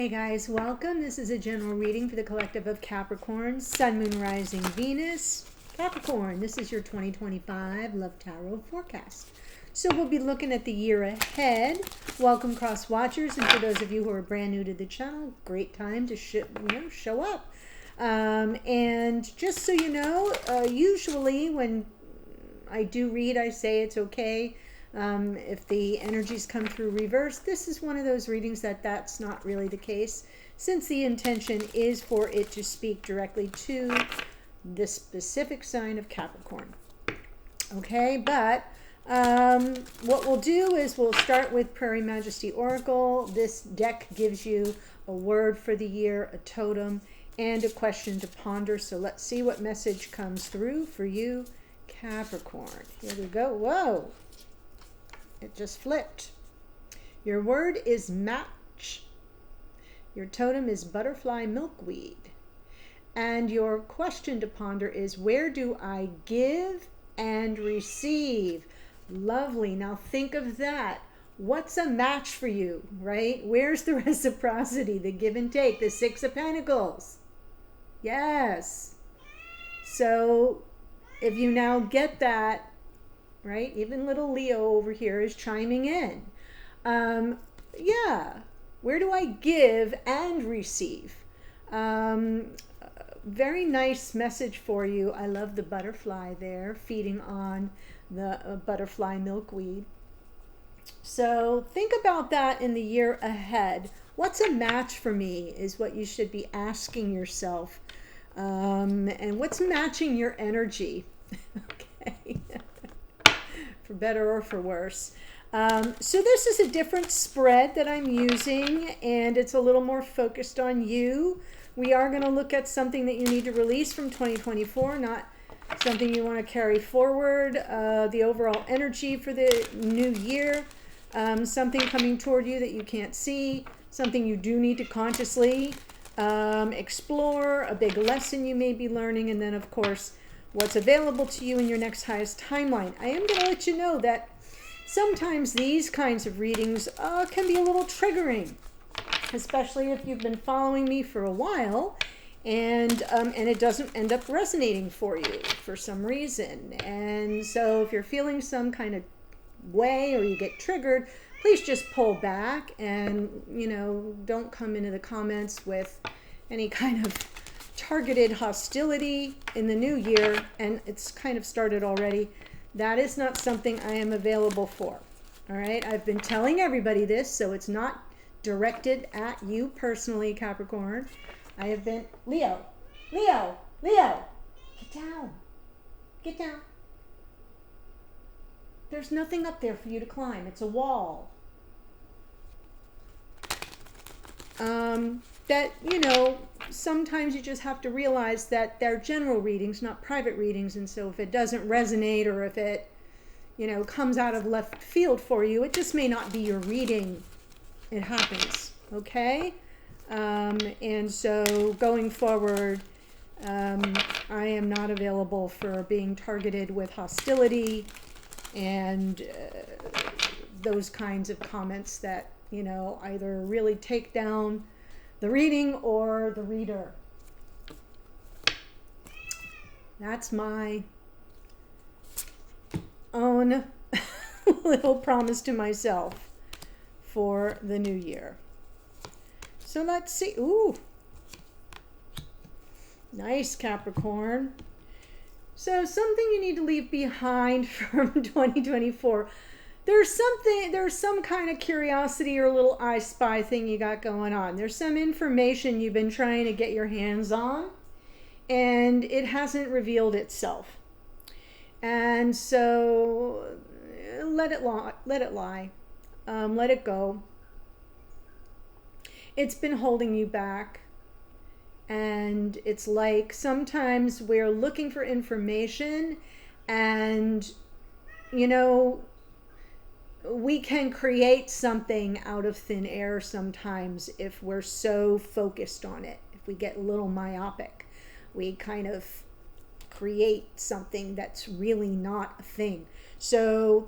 Hey guys, welcome. This is a general reading for the collective of Capricorn, Sun, Moon, Rising, Venus. Capricorn, this is your 2025 Love Tarot forecast. So we'll be looking at the year ahead. Welcome cross watchers, and for those of you who are brand new to the channel, great time to show up. And just so you know, usually when I do read, I say it's okay. If the energies come through reverse, this is one of those readings that's not really the case, since the intention is for it to speak directly to the specific sign of Capricorn. Okay, but what we'll do is we'll start with Prairie Majesty Oracle. This deck gives you a word for the year, a totem, and a question to ponder. So let's see what message comes through for you, Capricorn. Here we go. Whoa! It just flipped. Your word is match. Your totem is butterfly milkweed. And your question to ponder is, where do I give and receive? Lovely. Now think of that. What's a match for you, right? Where's the reciprocity, the give and take, the Six of Pentacles? Yes. So if you now get that, right? Even little Leo over here is chiming in. Yeah. Where do I give and receive? Very nice message for you. I love the butterfly there feeding on the butterfly milkweed. So think about that in the year ahead. What's a match for me is what you should be asking yourself. And what's matching your energy? Okay. For better or for worse. So this is a different spread that I'm using, and it's a little more focused on you. We are going to look at something that you need to release from 2024, not something you want to carry forward. The overall energy for the new year, something coming toward you that you can't see, something you do need to consciously explore, a big lesson you may be learning, and then of course what's available to you in your next highest timeline. I am going to let you know that sometimes these kinds of readings can be a little triggering, especially if you've been following me for a while and it doesn't end up resonating for you for some reason. And so if you're feeling some kind of way or you get triggered, please just pull back and, don't come into the comments with any kind of targeted hostility in the new year, and it's kind of started already. That is not something I am available for. All right, I've been telling everybody this, so it's not directed at you personally, Capricorn. I have been Leo, get down. There's nothing up there for you to climb. It's a wall. That, sometimes you just have to realize that they're general readings, not private readings. And so if it doesn't resonate, or if it, comes out of left field for you, it just may not be your reading. It happens. Okay. And so going forward, I am not available for being targeted with hostility and those kinds of comments that, either really take down the reading or the reader. That's my own little promise to myself for the new year. So let's see. Ooh. Nice, Capricorn. So something you need to leave behind from 2024. There's some kind of curiosity or little I spy thing you got going on. There's some information you've been trying to get your hands on, and it hasn't revealed itself. And so let it lie. Let it go. It's been holding you back. And it's like sometimes we're looking for information, and, we can create something out of thin air sometimes if we're so focused on it. If we get a little myopic, we kind of create something that's really not a thing. So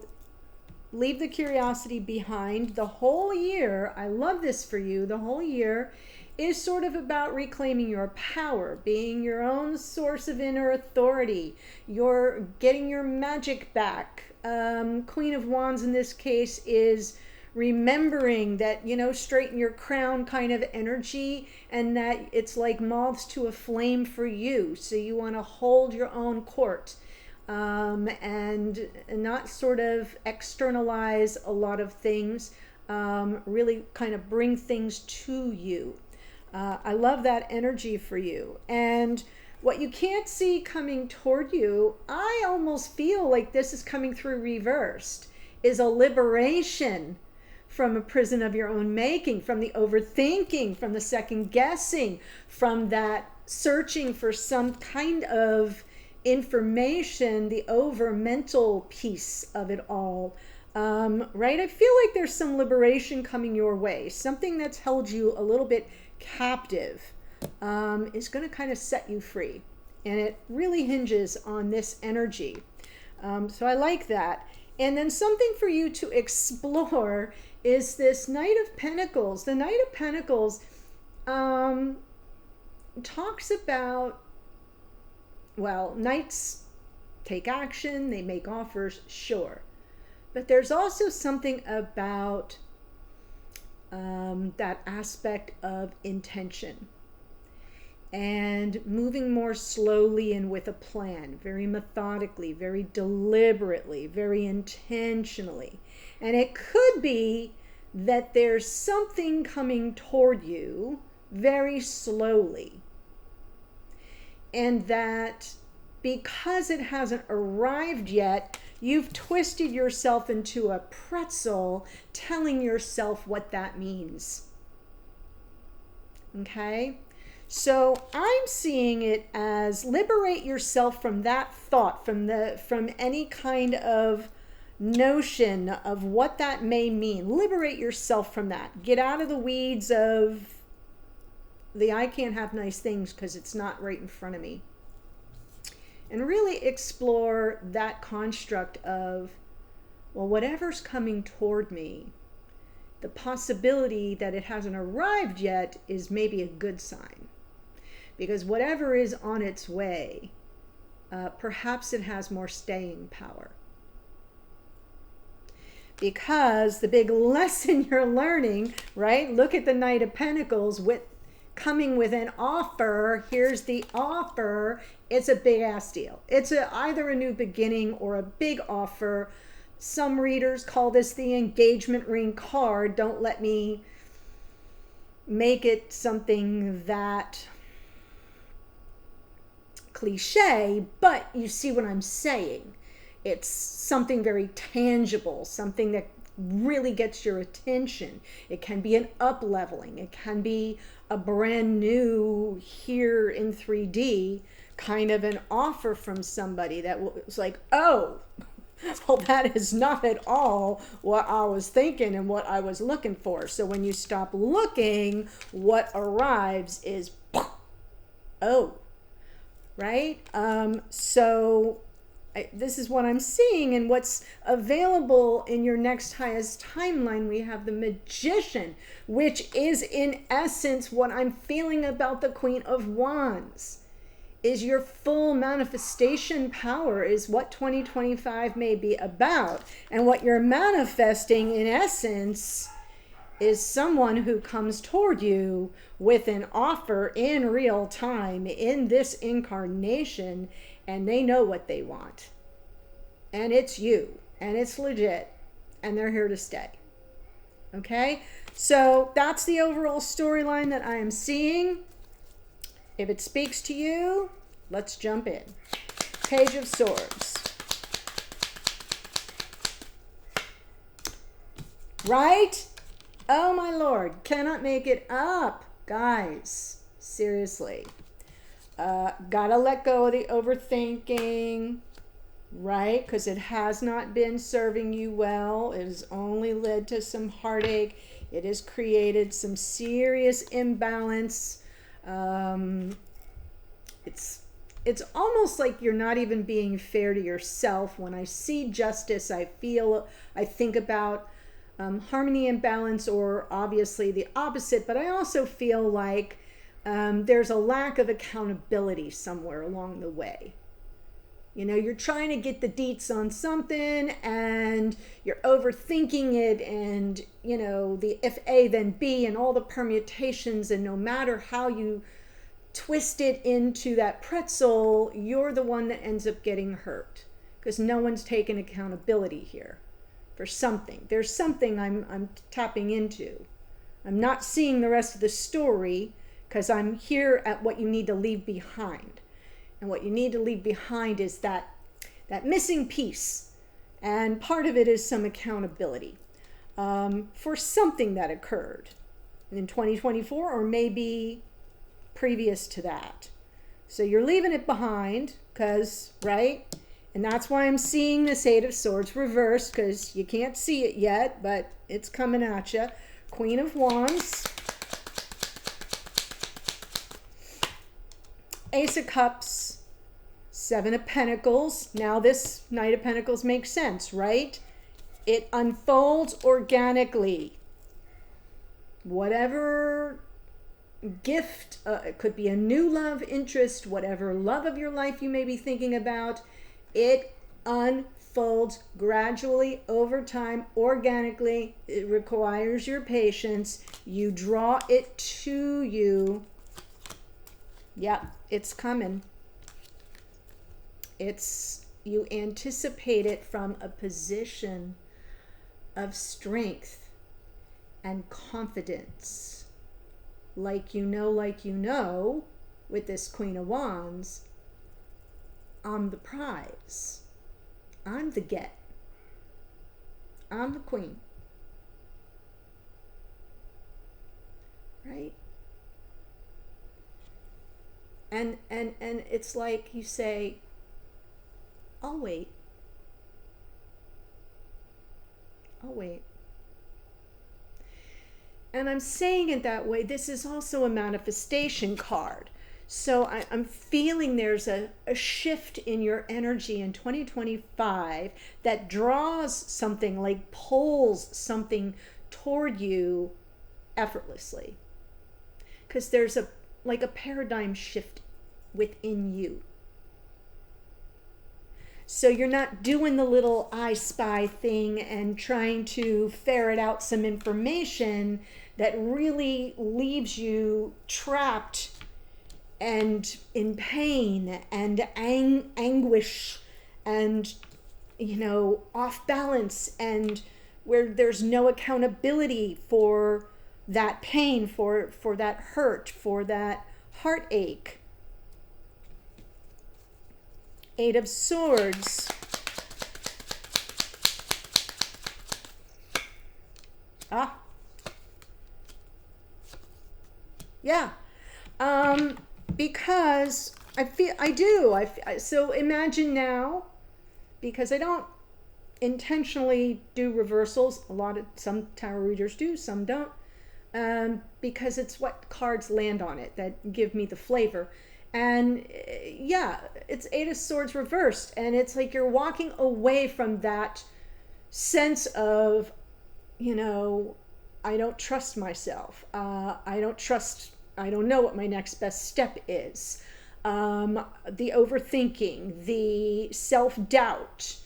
leave the curiosity behind. The whole year, I love this for you, the whole year is sort of about reclaiming your power, being your own source of inner authority. You're getting your magic back. Queen of Wands in this case is remembering that, straighten your crown kind of energy, and that it's like moths to a flame for you. So you want to hold your own court, and not sort of externalize a lot of things, really kind of bring things to you. I love that energy for you. And what you can't see coming toward you, I almost feel like this is coming through reversed, is a liberation from a prison of your own making, from the overthinking, from the second guessing, from that searching for some kind of information, the over mental piece of it all. Right? I feel like there's some liberation coming your way. Something that's held you a little bit captive is going to kind of set you free. And it really hinges on this energy. So I like that. And then something for you to explore is this Knight of Pentacles. The Knight of Pentacles talks about, well, knights take action, they make offers, sure. But there's also something about that aspect of intention and moving more slowly and with a plan, very methodically, very deliberately, very intentionally. And it could be that there's something coming toward you very slowly, and that because it hasn't arrived yet, you've twisted yourself into a pretzel, telling yourself what that means. Okay? So I'm seeing it as liberate yourself from that thought, from any kind of notion of what that may mean. Liberate yourself from that. Get out of the weeds of the I can't have nice things because it's not right in front of me. And really explore that construct of, well, whatever's coming toward me, the possibility that it hasn't arrived yet is maybe a good sign. Because whatever is on its way, perhaps it has more staying power. Because the big lesson you're learning, right? Look at the Knight of Pentacles coming with an offer. Here's the offer. It's a big ass deal. It's either a new beginning or a big offer. Some readers call this the engagement ring card. Don't let me make it something that cliche, but you see what I'm saying. It's something very tangible, something that really gets your attention. It can be an up-leveling. It can be a brand new, here in 3D, kind of an offer from somebody that was like, oh, well, that is not at all what I was thinking and what I was looking for. So when you stop looking, what arrives is, oh, right? This is what I'm seeing, and what's available in your next highest timeline. We have the Magician, which is in essence what I'm feeling about the Queen of Wands. Is your full manifestation power, is what 2025 may be about. And what you're manifesting in essence is someone who comes toward you with an offer in real time in this incarnation, and they know what they want. And it's you, and it's legit, and they're here to stay. Okay? So that's the overall storyline that I am seeing. If it speaks to you, let's jump in. Page of Swords. Right? Oh my Lord, cannot make it up. Guys, seriously. Gotta let go of the overthinking, right? Because it has not been serving you well. It has only led to some heartache. It has created some serious imbalance. It's it's almost like you're not even being fair to yourself. When I see justice, I think about harmony and balance, or obviously the opposite, but I also feel like there's a lack of accountability somewhere along the way. You know, you're trying to get the deets on something and you're overthinking it, and, you know, the if A then B and all the permutations, and no matter how you twist it into that pretzel, you're the one that ends up getting hurt because no one's taking accountability here for something. There's something I'm tapping into. I'm not seeing the rest of the story because I'm here at what you need to leave behind. And what you need to leave behind is that missing piece. And part of it is some accountability for something that occurred in 2024 or maybe previous to that. So you're leaving it behind because, right? And that's why I'm seeing this Eight of Swords reversed, because you can't see it yet, but it's coming at you. Queen of Wands. Ace of Cups, Seven of Pentacles. Now this Knight of Pentacles makes sense, right? It unfolds organically. Whatever gift, it could be a new love interest, whatever love of your life you may be thinking about, it unfolds gradually over time, organically. It requires your patience. You draw it to you. Yep, it's coming. You anticipate it from a position of strength and confidence. Like you know, with this Queen of Wands, I'm the prize. I'm the get. I'm the queen. Right? And it's like you say, I'll wait. I'll wait. And I'm saying it that way. This is also a manifestation card. So I'm feeling there's a shift in your energy in 2025 that draws something, like pulls something toward you effortlessly. Because there's a paradigm shift within you. So you're not doing the little I spy thing and trying to ferret out some information that really leaves you trapped and in pain and anguish and, off balance, and where there's no accountability for that pain, for that hurt, for that heartache. Eight of Swords. Yeah. Because so imagine now, because I don't intentionally do reversals. Some tarot readers do, some don't. Because it's what cards land on it that give me the flavor. And it's Eight of Swords reversed. And it's like you're walking away from that sense of, I don't trust myself. I don't know what my next best step is. The overthinking, the self-doubt,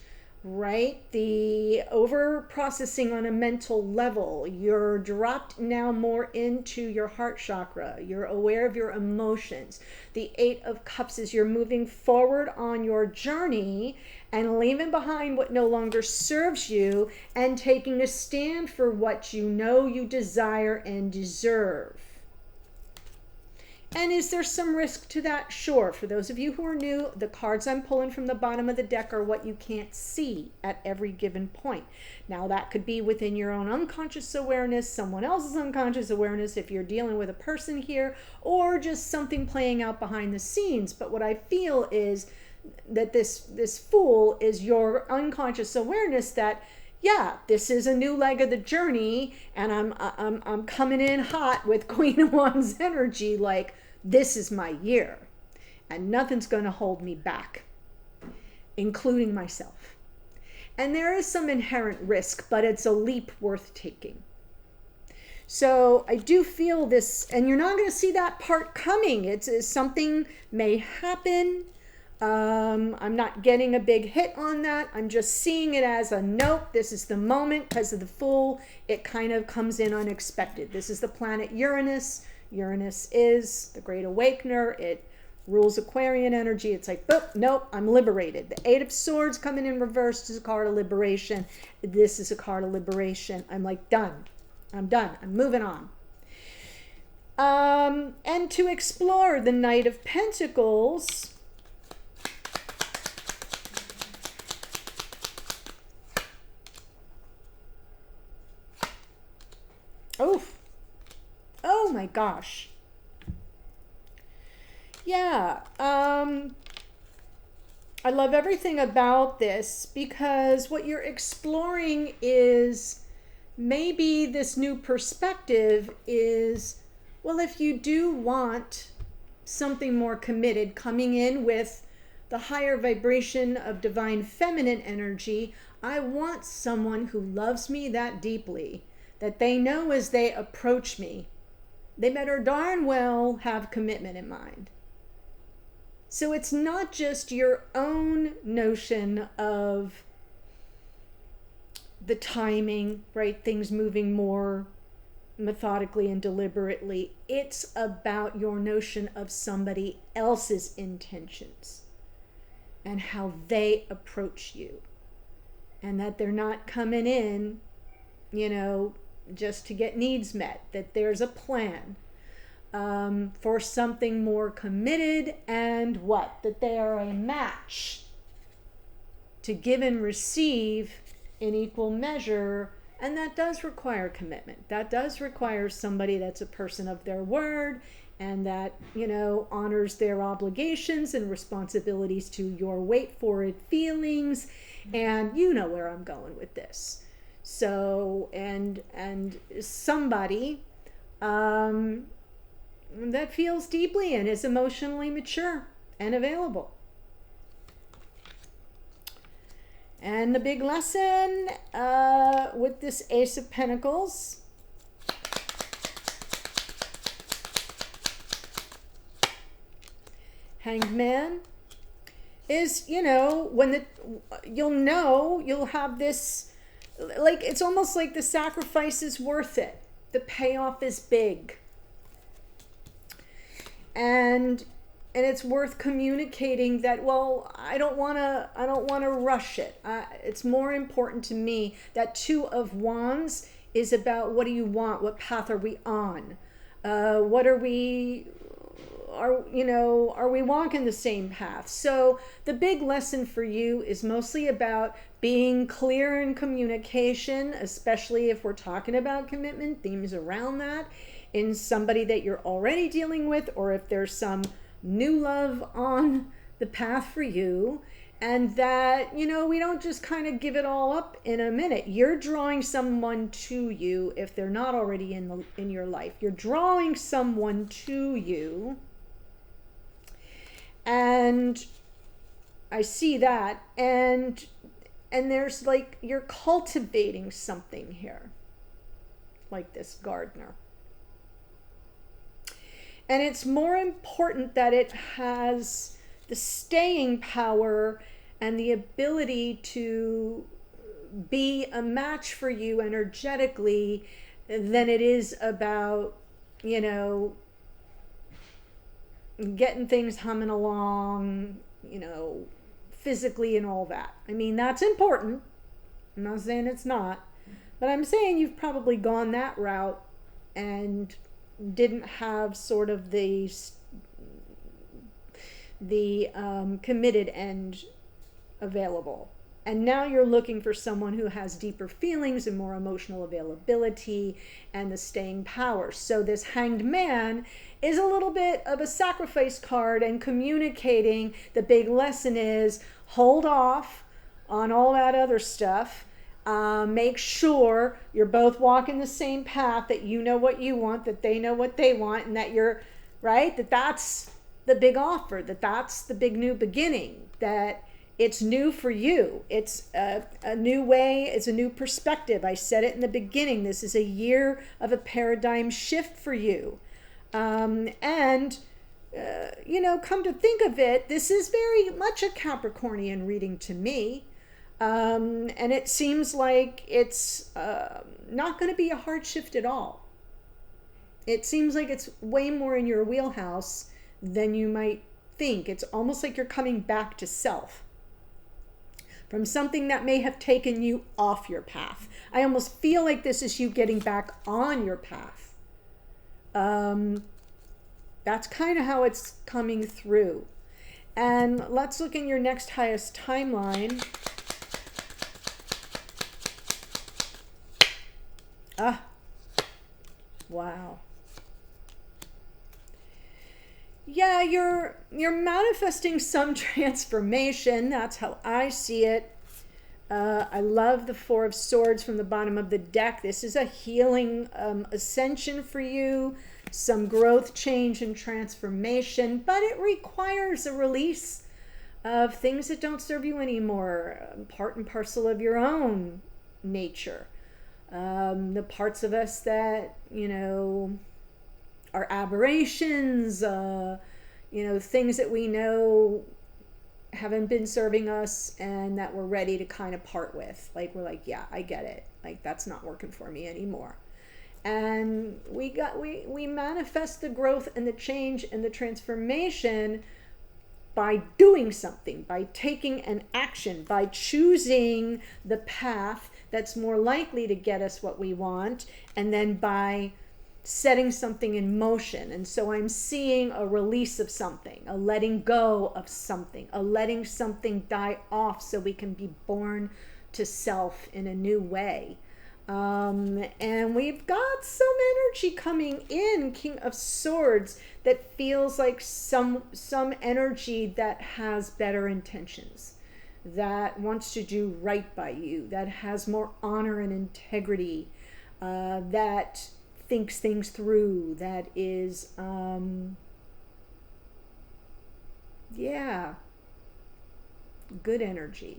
right? The over-processing on a mental level. You're dropped now more into your heart chakra. You're aware of your emotions. The Eight of Cups is you're moving forward on your journey and leaving behind what no longer serves you and taking a stand for what you know you desire and deserve. And is there some risk to that? Sure. For those of you who are new, the cards I'm pulling from the bottom of the deck are what you can't see at every given point. Now, that could be within your own unconscious awareness, someone else's unconscious awareness if you're dealing with a person here, or just something playing out behind the scenes. But what I feel is that this Fool is your unconscious awareness that, this is a new leg of the journey, and I'm coming in hot with Queen of Wands energy, like, this is my year. and nothing's going to hold me back, including myself. And there is some inherent risk, but it's a leap worth taking. So I do feel this, and you're not going to see that part coming. It's something may happen. I'm not getting a big hit on that. I'm just seeing it as a nope, this is the moment because of the Fool. It kind of comes in unexpected. This is the planet Uranus. Uranus is the Great Awakener. It rules Aquarian energy. It's like, boop, nope, I'm liberated. The Eight of Swords coming in reversed is a card of liberation. This is a card of liberation. I'm like, done. I'm done. I'm moving on. And to explore the Knight of Pentacles, oh my gosh. Yeah, I love everything about this because what you're exploring is maybe this new perspective is, well, if you do want something more committed, coming in with the higher vibration of divine feminine energy, I want someone who loves me that deeply, that they know as they approach me, they better darn well have commitment in mind. So it's not just your own notion of the timing, right? Things moving more methodically and deliberately. It's about your notion of somebody else's intentions and how they approach you. And that they're not coming in, just to get needs met. That there's a plan for something more committed, and that they are a match to give and receive in equal measure. And that does require commitment. That does require somebody that's a person of their word and that, honors their obligations and responsibilities to your wait for it feelings. And you know where I'm going with this. So, and somebody that feels deeply and is emotionally mature and available. And the big lesson with this Ace of Pentacles, Hanged Man, is, when you'll have this, like, it's almost like the sacrifice is worth it. The payoff is big. And it's worth communicating that, well, I don't want to rush it. It's more important to me. That Two of Wands is about, what do you want? What path are we on? Are we walking the same path? So the big lesson for you is mostly about being clear in communication, especially if we're talking about commitment, themes around that, in somebody that you're already dealing with, or if there's some new love on the path for you. And that, we don't just kind of give it all up in a minute. You're drawing someone to you if they're not already in your life. You're drawing someone to you. And I see that. And there's like, you're cultivating something here. Like this gardener. And it's more important that it has the staying power and the ability to be a match for you energetically than it is about, getting things humming along, physically and all that. I mean, that's important. I'm not saying it's not. But I'm saying you've probably gone that route and didn't have sort of the committed end available. And now you're looking for someone who has deeper feelings and more emotional availability and the staying power. So this Hanged Man is a little bit of a sacrifice card, and communicating the big lesson is hold off on all that other stuff. Make sure you're both walking the same path, that you know what you want, that they know what they want, and that you're right, that's the big offer, that's the big new beginning, that it's new for you. It's a new way. It's a new perspective. I said it in the beginning. This is a year of a paradigm shift for you. Come to think of it, this is very much a Capricornian reading to me. And it seems like it's not going to be a hard shift at all. It seems like it's way more in your wheelhouse than you might think. It's almost like you're coming back to self from something that may have taken you off your path. I almost feel like this is you getting back on your path. That's kind of how it's coming through. And let's look in your next highest timeline. Wow. Yeah, you're manifesting some transformation. That's how I see it. I love the Four of Swords from the bottom of the deck. This is a healing ascension for you, some growth, change, and transformation, but it requires a release of things that don't serve you anymore, part and parcel of your own nature. The parts of us that, are aberrations, things that we know haven't been serving us and that we're ready to kind of part with. Like, we're like, yeah, I get it. Like, that's not working for me anymore. And we manifest the growth and the change and the transformation by doing something, by taking an action, by choosing the path that's more likely to get us what we want, and then by setting something in motion. And so I'm seeing a release of something, a letting go of something, a letting something die off so we can be born to self in a new way. And we've got some energy coming in, King of Swords, that feels like some energy that has better intentions, that wants to do right by you, that has more honor and integrity, that thinks things through, that is, good energy.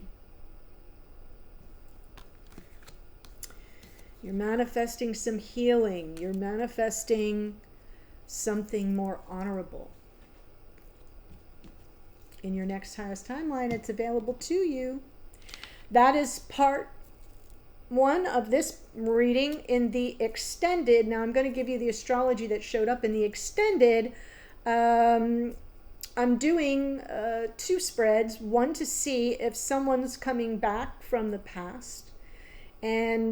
You're manifesting some healing. You're manifesting something more honorable. In your next highest timeline, it's available to you. That is part one of this reading. In the extended, now I'm going to give you the astrology that showed up in the extended. I'm doing 2 spreads, one to see if someone's coming back from the past, and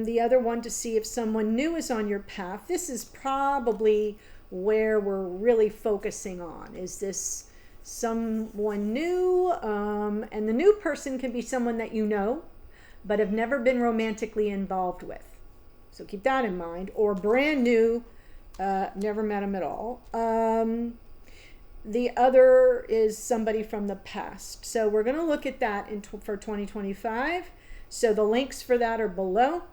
the other one to see if someone new is on your path. This is probably where we're really focusing on. Is this someone new? And the new person can be someone that you know, but have never been romantically involved with. So keep that in mind. Or brand new, never met them at all. The other is somebody from the past. So we're going to look at that for 2025. So the links for that are below.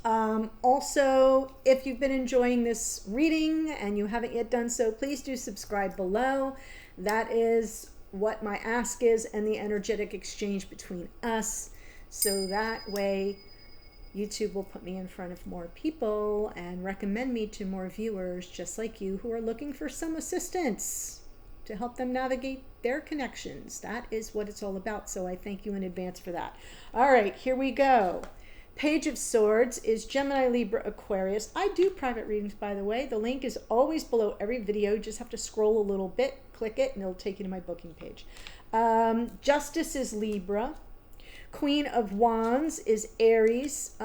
Also, if you've been enjoying this reading and you haven't yet done so, please do subscribe below. That is what my ask is, and the energetic exchange between us. So that way YouTube will put me in front of more people and recommend me to more viewers just like you who are looking for some assistance to help them navigate their connections. That is what it's all about. So I thank you in advance for that. All right, here we go. Page of Swords is Gemini, Libra, Aquarius. I do private readings, by the way. The link is always below every video. You just have to scroll a little bit, click it, and it'll take you to my booking page. Justice is Libra. Queen of Wands is Aries.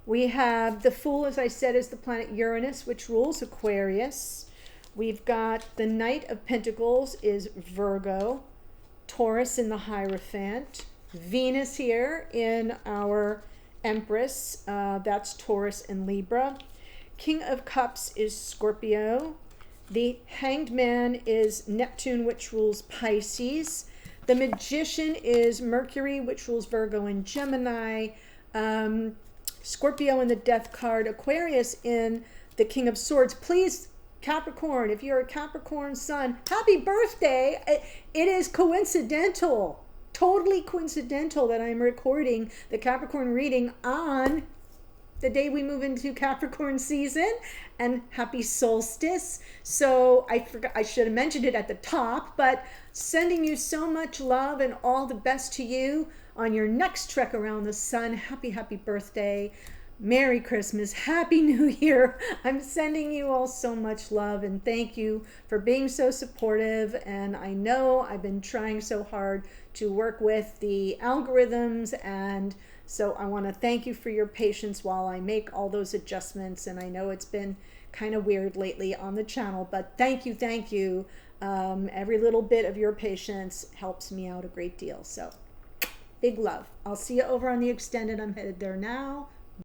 We have the Fool, as I said, is the planet Uranus, which rules Aquarius. We've got the Knight of Pentacles is Virgo. Taurus in the Hierophant. Venus here in our Empress. That's Taurus and Libra. King of Cups is Scorpio. The Hanged Man is Neptune, which rules Pisces. The Magician is Mercury, which rules Virgo and Gemini. Scorpio in the Death card. Aquarius in the King of Swords. Please, Capricorn, if you're a Capricorn sun, happy birthday. It is coincidental, totally coincidental, that I'm recording the Capricorn reading on the day we move into Capricorn season, and happy solstice. So I forgot, I should have mentioned it at the top, but sending you so much love and all the best to you on your next trek around the sun. Happy birthday. Merry Christmas. Happy New Year. I'm sending you all so much love, and thank you for being so supportive. And I know I've been trying so hard to work with the algorithms, and so I want to thank you for your patience while I make all those adjustments. And I know it's been kind of weird lately on the channel, but thank you. Every little bit of your patience helps me out a great deal. So big love. I'll see you over on the extended. I'm headed there now.